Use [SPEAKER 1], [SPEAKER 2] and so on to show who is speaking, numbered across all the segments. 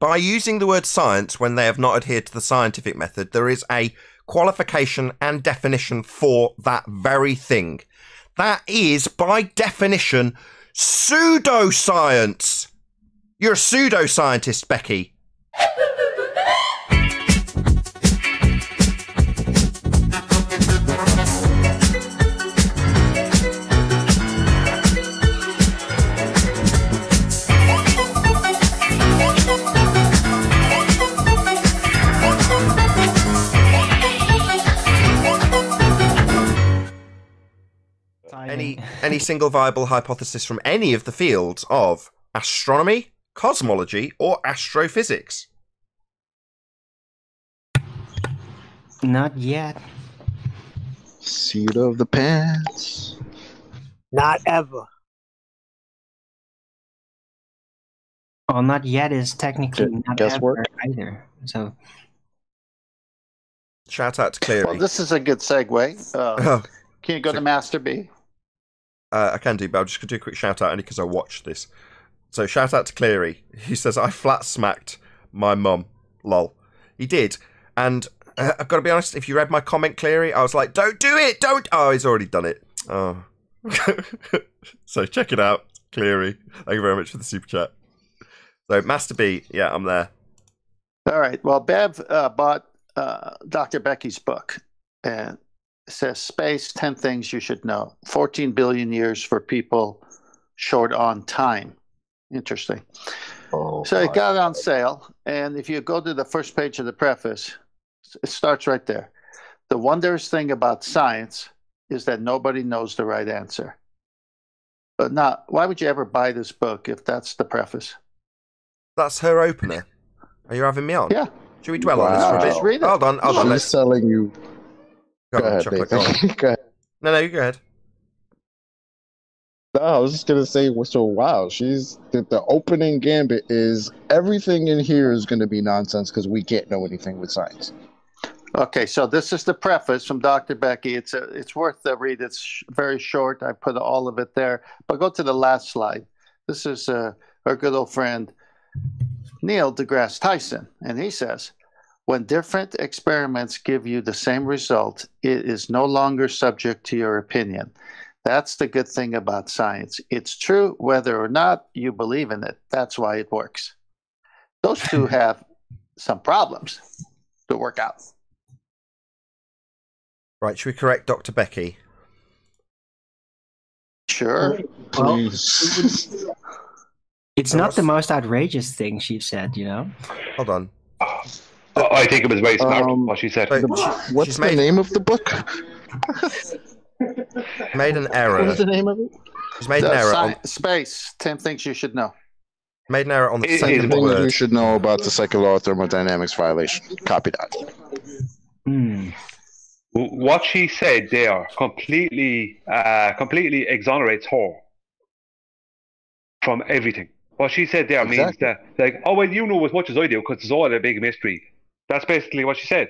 [SPEAKER 1] by using the word science when they have not adhered to the scientific method, there is a qualification and definition for that very thing. That is, by definition, pseudoscience. You're a pseudoscientist, Becky. Any single viable hypothesis from any of the fields of astronomy, cosmology, or astrophysics?
[SPEAKER 2] Not yet.
[SPEAKER 3] Seat of the pants.
[SPEAKER 4] Not ever.
[SPEAKER 2] Well, not yet is technically not ever either. So,
[SPEAKER 1] shout out to Cleary.
[SPEAKER 5] Well, this is a good segue. Can you go to Master B?
[SPEAKER 1] I can do, but I'm just going to do a quick shout out only because I watched this. So shout out to Cleary. He says, I flat smacked my mum. Lol. He did. And I've got to be honest, if you read my comment, Cleary, I was like, don't do it, don't. Oh, he's already done it. Oh. So check it out, Cleary. Thank you very much for the super chat. So Master B, yeah, I'm there.
[SPEAKER 5] All right. Well, Bev bought Dr. Becky's book, and it says Space, 10 Things You Should Know. 14 billion years for people short on time. Interesting. Oh, so it got on sale, and if you go to the first page of the preface, it starts right there. The wondrous thing about science is that nobody knows the right answer. But now, why would you ever buy this book if that's the preface?
[SPEAKER 1] That's her opener. Are you having me on?
[SPEAKER 5] Yeah.
[SPEAKER 1] Should we dwell on this for a bit?
[SPEAKER 5] Just read it.
[SPEAKER 1] Hold on.
[SPEAKER 3] She's telling you.
[SPEAKER 1] Go ahead,
[SPEAKER 3] Nathan. Go ahead.
[SPEAKER 1] No, you go ahead.
[SPEAKER 3] No, I was just gonna say, so wow, the opening gambit is everything in here is gonna be nonsense because we can't know anything with science.
[SPEAKER 5] Okay, so this is the preface from Dr. Becky. It's worth the read. It's very short. I put all of it there. But go to the last slide. This is our good old friend Neil deGrasse Tyson, and he says, when different experiments give you the same result, it is no longer subject to your opinion. That's the good thing about science. It's true whether or not you believe in it. That's why it works. Those two have some problems to work out.
[SPEAKER 1] Right, should we correct Dr. Becky?
[SPEAKER 5] Sure.
[SPEAKER 2] Well, it's not the most outrageous thing she said, you know?
[SPEAKER 1] Hold on.
[SPEAKER 6] I think it was very smart what she said.
[SPEAKER 3] What's the name of the book?
[SPEAKER 1] Made an error.
[SPEAKER 3] What was the name of it?
[SPEAKER 1] She's made an error on
[SPEAKER 5] Space. 10 things you should know.
[SPEAKER 1] Made an error on the second
[SPEAKER 3] things
[SPEAKER 1] word.
[SPEAKER 3] you should know about the second law of thermodynamics violation. Copy that.
[SPEAKER 6] What she said there completely exonerates her from everything. What she said there means that, like, oh, well, you know as much as I do because it's all a big mystery. That's basically what she said.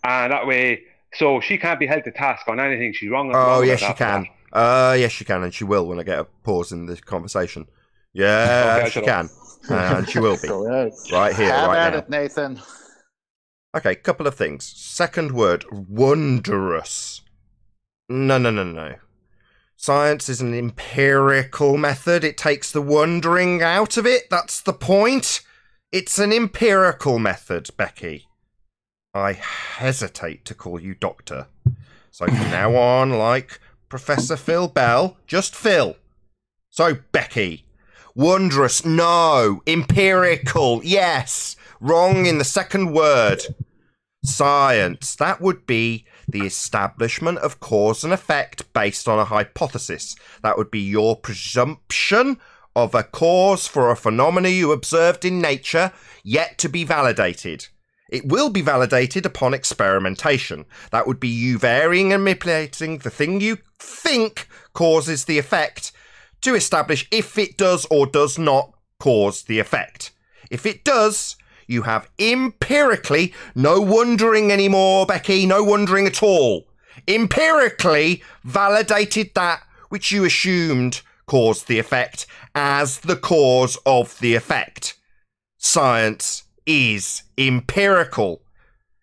[SPEAKER 6] And that way, so she can't be held to task on anything she's wrong.
[SPEAKER 1] Oh, yes, she can. Yes, she can, and she will when I get a pause in this conversation. Yeah, okay, she can. And she will be. Right here,
[SPEAKER 5] Have
[SPEAKER 1] right
[SPEAKER 5] at
[SPEAKER 1] now.
[SPEAKER 5] it, Nathan.
[SPEAKER 1] Okay, couple of things. Second word, wondrous. No. Science is an empirical method. It takes the wondering out of it. That's the point. It's an empirical method, Becky. I hesitate to call you doctor. So from now on, like Professor Phil Bell, just Phil. So, Becky, wondrous, no. Empirical, yes. Wrong in the second word. Science, that would be the establishment of cause and effect based on a hypothesis. That would be your presumption of a cause for a phenomena you observed in nature, yet to be validated. It will be validated upon experimentation. That would be you varying and manipulating the thing you think causes the effect to establish if it does or does not cause the effect. If it does, you have empirically, no wondering anymore, Becky, no wondering at all, empirically validated that which you assumed caused the effect as the cause of the effect. Science is empirical.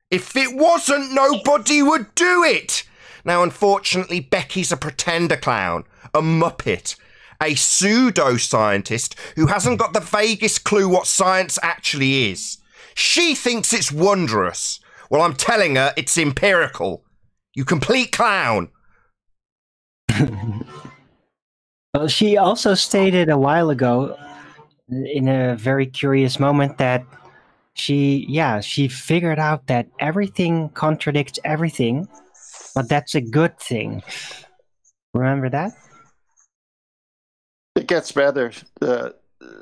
[SPEAKER 1] If it wasn't, nobody would do it. Now, unfortunately, Becky's a pretender clown, a muppet, a pseudoscientist who hasn't got the vaguest clue what science actually is. She thinks it's wondrous. Well, I'm telling her it's empirical. You complete clown.
[SPEAKER 2] Well, she also stated a while ago, in a very curious moment, that she figured out that everything contradicts everything, but that's a good thing. Remember that?
[SPEAKER 5] It gets better,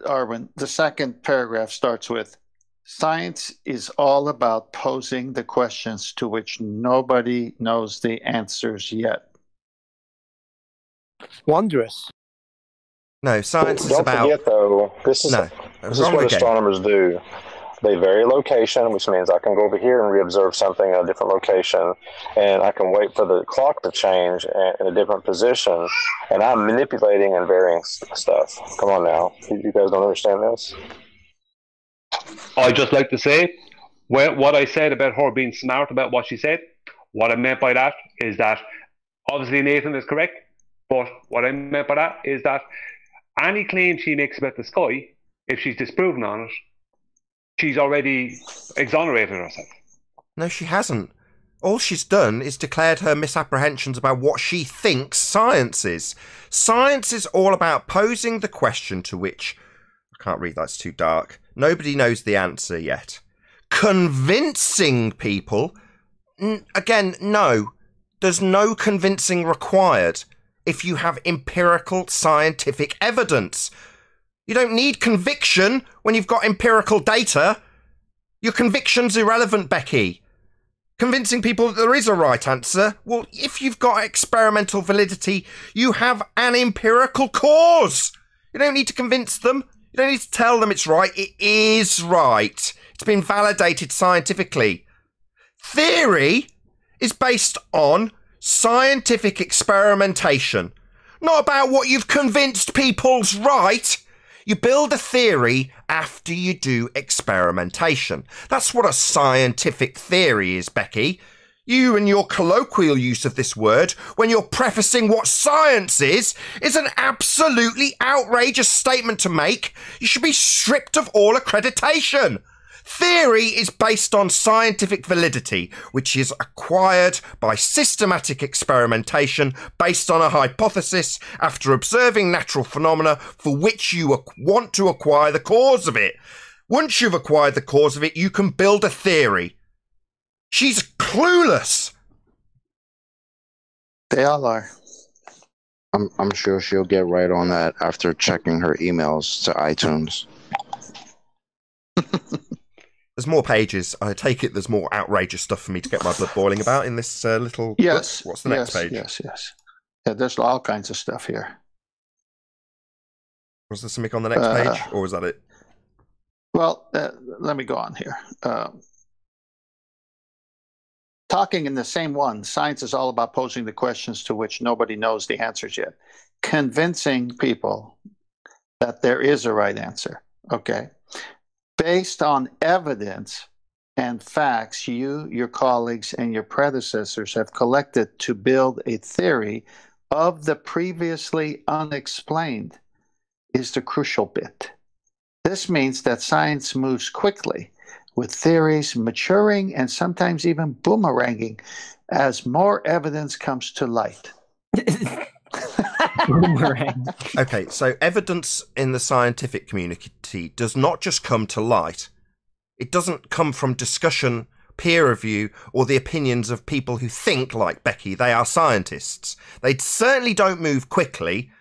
[SPEAKER 5] Arwen. The second paragraph starts with, science is all about posing the questions to which nobody knows the answers yet.
[SPEAKER 4] Wondrous.
[SPEAKER 1] No, science is about...
[SPEAKER 7] Don't forget, though, this is what astronomers do. They vary location, which means I can go over here and re-observe something at a different location, and I can wait for the clock to change in a different position, and I'm manipulating and varying stuff. Come on now. You guys don't understand this?
[SPEAKER 6] I'd just like to say, what I said about her being smart about what she said, what I meant by that is that, obviously Nathan is correct, but what I meant by that is that any claim she makes about the sky, if she's disproven on it, she's already exonerated herself.
[SPEAKER 1] No, she hasn't. All she's done is declared her misapprehensions about what she thinks science is. Science is all about posing the question to which... I can't read, that's too dark. Nobody knows the answer yet. Convincing people... Again, no. There's no convincing required if you have empirical scientific evidence. You don't need conviction when you've got empirical data. Your conviction's irrelevant, Becky. Convincing people that there is a right answer, well, if you've got experimental validity, you have an empirical cause. You don't need to convince them. You don't need to tell them it's right. It is right. It's been validated scientifically. Theory is based on scientific experimentation, not about what you've convinced people's right. You build a theory after you do experimentation. That's what a scientific theory is, Becky. You and your colloquial use of this word when you're prefacing what science is an absolutely outrageous statement to make. You should be stripped of all accreditation. Theory is based on scientific validity, which is acquired by systematic experimentation based on a hypothesis after observing natural phenomena for which you want to acquire the cause of it. Once you've acquired the cause of it, you can build a theory. She's clueless.
[SPEAKER 5] They all are.
[SPEAKER 3] I'm sure she'll get right on that after checking her emails to iTunes.
[SPEAKER 1] There's more pages. I take it there's more outrageous stuff for me to get my blood boiling about in this little
[SPEAKER 5] Yes.
[SPEAKER 1] book. What's the next page?
[SPEAKER 5] Yes. Yeah, there's all kinds of stuff here.
[SPEAKER 1] Was there something on the next page, or was that it?
[SPEAKER 5] Well, let me go on here. Talking in the same one, science is all about posing the questions to which nobody knows the answers yet. Convincing people that there is a right answer. Okay. Based on evidence and facts you, your colleagues, and your predecessors have collected to build a theory of the previously unexplained is the crucial bit. This means that science moves quickly, with theories maturing and sometimes even boomeranging as more evidence comes to light.
[SPEAKER 2] Boomerang.
[SPEAKER 1] Okay, so evidence in the scientific community does not just come to light. It doesn't come from discussion, peer review, or the opinions of people who think, like Becky, they are scientists. They certainly don't move quickly.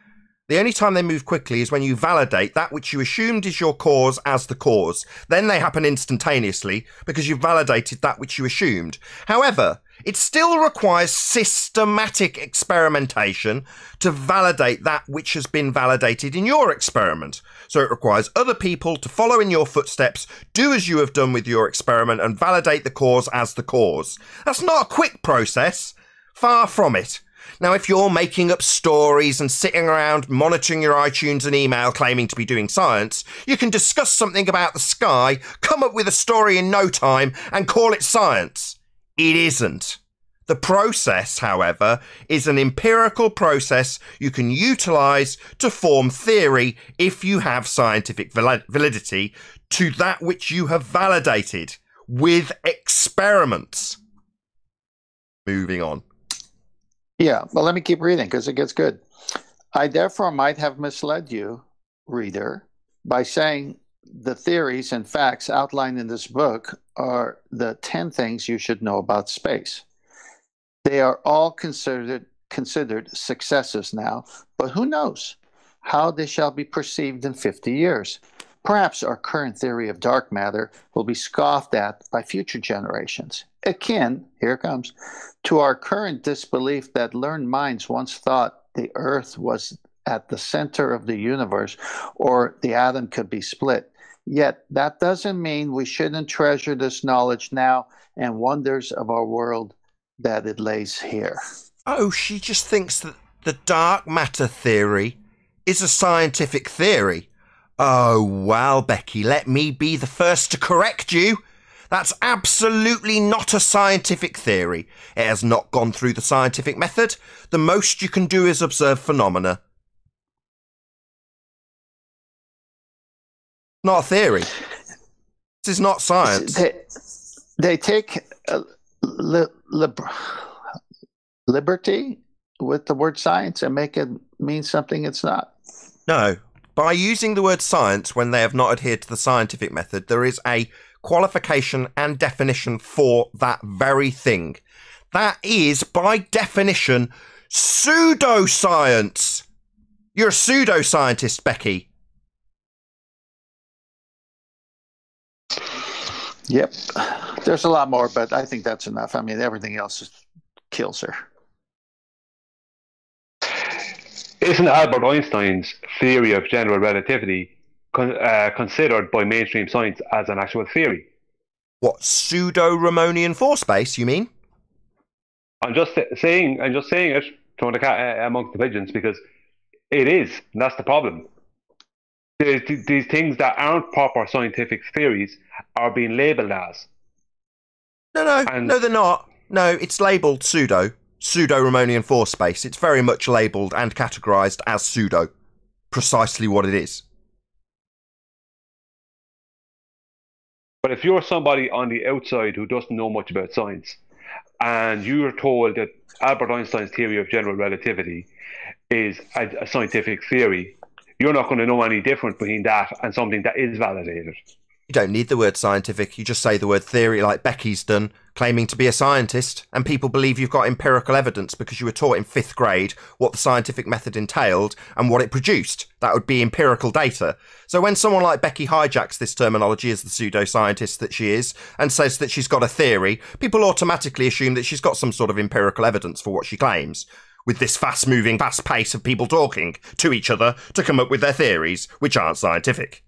[SPEAKER 1] The only time they move quickly is when you validate that which you assumed is your cause as the cause. Then they happen instantaneously because you've validated that which you assumed. However, it still requires systematic experimentation to validate that which has been validated in your experiment. So it requires other people to follow in your footsteps, do as you have done with your experiment, and validate the cause as the cause. That's not a quick process. Far from it. Now, if you're making up stories and sitting around monitoring your iTunes and email claiming to be doing science, you can discuss something about the sky, come up with a story in no time, and call it science. It isn't. The process, however, is an empirical process you can utilise to form theory if you have scientific validity to that which you have validated with experiments. Moving on.
[SPEAKER 5] Yeah, well, let me keep reading because it gets good. I therefore might have misled you, reader, by saying the theories and facts outlined in this book are the 10 things you should know about space. They are all considered successes now, but who knows how they shall be perceived in 50 years. Perhaps our current theory of dark matter will be scoffed at by future generations, akin, here it comes, to our current disbelief that learned minds once thought the Earth was at the center of the universe or the atom could be split. Yet that doesn't mean we shouldn't treasure this knowledge now and wonders of our world that it lays here.
[SPEAKER 1] Oh, she just thinks that the dark matter theory is a scientific theory. Oh, well, Becky, let me be the first to correct you. That's absolutely not a scientific theory. It has not gone through the scientific method. The most you can do is observe phenomena. Not a theory. This is not science.
[SPEAKER 5] They take liberty with the word science and make it mean something it's not.
[SPEAKER 1] No. By using the word science when they have not adhered to the scientific method, there is a qualification and definition for that very thing. That is, by definition, pseudoscience. You're a pseudoscientist, Becky.
[SPEAKER 5] Yep. There's a lot more, but I think that's enough. I mean, everything else kills her.
[SPEAKER 6] Isn't Albert Einstein's theory of general relativity considered by mainstream science as an actual theory?
[SPEAKER 1] What, pseudo-Ramonian force space, you mean?
[SPEAKER 6] I'm just saying it, throwing the cat amongst the pigeons, because it is, and that's the problem. These things that aren't proper scientific theories are being labelled as.
[SPEAKER 1] No, they're not. No, it's labelled pseudo-Ramonian force space. It's very much labelled and categorised as pseudo. Precisely what it is.
[SPEAKER 6] But if you're somebody on the outside who doesn't know much about science, and you're told that Albert Einstein's theory of general relativity is a scientific theory, you're not going to know any difference between that and something that is validated.
[SPEAKER 1] You don't need the word scientific, you just say the word theory like Becky's done, claiming to be a scientist, and people believe you've got empirical evidence because you were taught in 5th grade what the scientific method entailed and what it produced. That would be empirical data. So when someone like Becky hijacks this terminology as the pseudoscientist that she is and says that she's got a theory, people automatically assume that she's got some sort of empirical evidence for what she claims, with this fast-moving, fast pace of people talking to each other to come up with their theories, which aren't scientific.